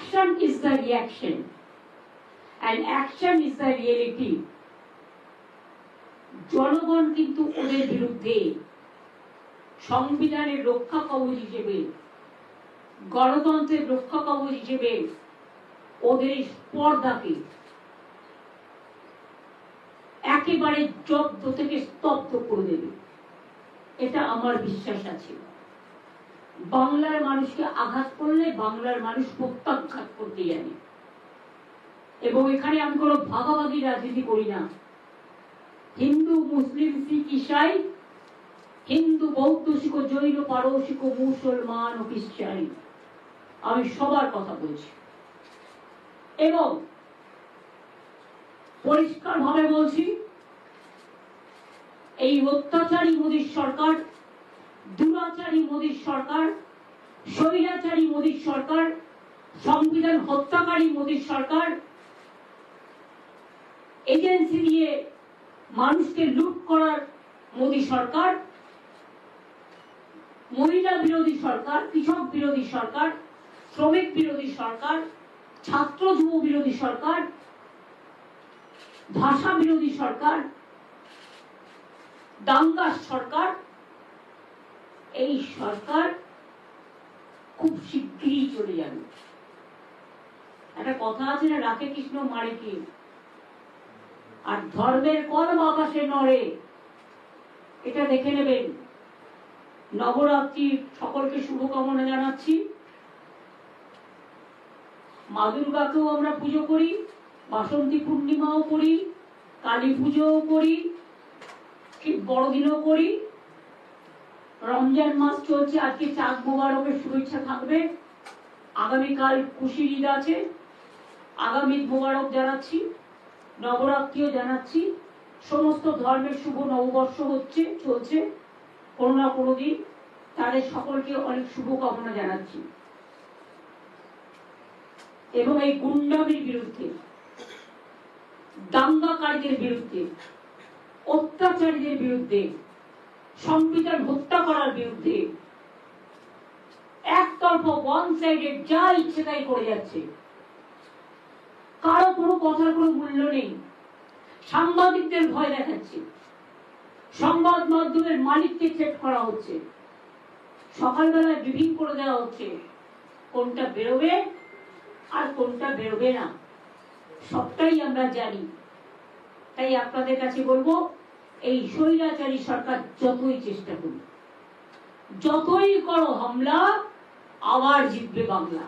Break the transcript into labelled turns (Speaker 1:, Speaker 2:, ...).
Speaker 1: action is the reaction and action is the reality. জনগণ কিন্তু ওদের বিরুদ্ধে সংবিধানের রক্ষা কবচ হিসেবে, গণতন্ত্রের রক্ষা কবচ হিসেবে ওদের স্পর্ধাকে একেবারে জব্দ থেকে স্তব্ধ করে দেবে, এটা আমার বিশ্বাস আছে। বাংলার মানুষকে আঘাত করলে বাংলার মানুষ প্রত্যাঘাত করতে জানে, এবং এখানে আমি কোনো ভাগাভাগি রাজনীতি করি না। হিন্দু, মুসলিম, শিখ, ইসাই, হিন্দু, বৌদ্ধ, শিখ, জৈন, পারসিক, মুসলমান ও খ্রিস্টান, আমি সবার কথা বলছি এবং পরিষ্কার ভাবে বলছি, এই অত্যাচারী মোদীর সরকার, দুরাচারী মোদীর সরকার, স্বৈরাচারী মোদীর সরকার, সংবিধান হত্যাকারী মোদীর সরকার, এজেন্সি দিয়ে মানুষকে লুট করার মোদী সরকার, মহিলা বিরোধী সরকার, কৃষক বিরোধী সরকার, শ্রমিক বিরোধী সরকার, ছাত্র যুব বিরোধী সরকার, ভাষা বিরোধী সরকার, দাঙ্গার সরকার, এই সরকার খুব শিগগিরই চলে যাবে। একটা কথা আছে না, রাখে কৃষ্ণ মারে কি, আর ধর্মের কলম আকাশে নড়ে, এটা দেখে নেবেন। নবরাত্রি সকলকে শুভকামনা জানাচ্ছি। মা দুর্গাকেও আমরা পুজো করি, বাসন্তী পূর্ণিমাও করি, কালী পুজোও করি, ঠিক বড়দিনও করি। রমজান মাস চলছে, আজকে চাঁদ মোবারকের শুভেচ্ছা থাকবে। আগামীকাল খুশির ঈদ আছে, আগামী মোবারক জানাচ্ছি, নবরাত্রিও জানাচ্ছি। সমস্ত ধর্মের শুভ নববর্ষ হচ্ছে, চলছে কোনো না কোনো দিন, তাদের সকলকে অনেক শুভকামনা জানাচ্ছি। এবং এই গুন্ডামির বিরুদ্ধে, দাঙ্গাকারীদের বিরুদ্ধে, অত্যাচারীদের বিরুদ্ধে, সংবিধান হত্যা করার বিরুদ্ধে, একতরফা ওয়ান সাইডেড যা ইচ্ছে তাই করে যাচ্ছে, কারো কোনো কথার কোনো মূল্য নেই। সাংবাদিকদের ভয় দেখাচ্ছে, সংবাদ মাধ্যমের মালিককে চেক করা হচ্ছে, সকালবেলায় ব্রিফিং করে দেওয়া হচ্ছে কোনটা বেরোবে আর কোনটা বেরোবে না, সবটাই আমরা জানি। তাই আপনাদের কাছে বলবো, এই স্বৈরাচারী সরকার যতই চেষ্টা করুক, যতই করো হামলা, আবার জিতবে বাংলা।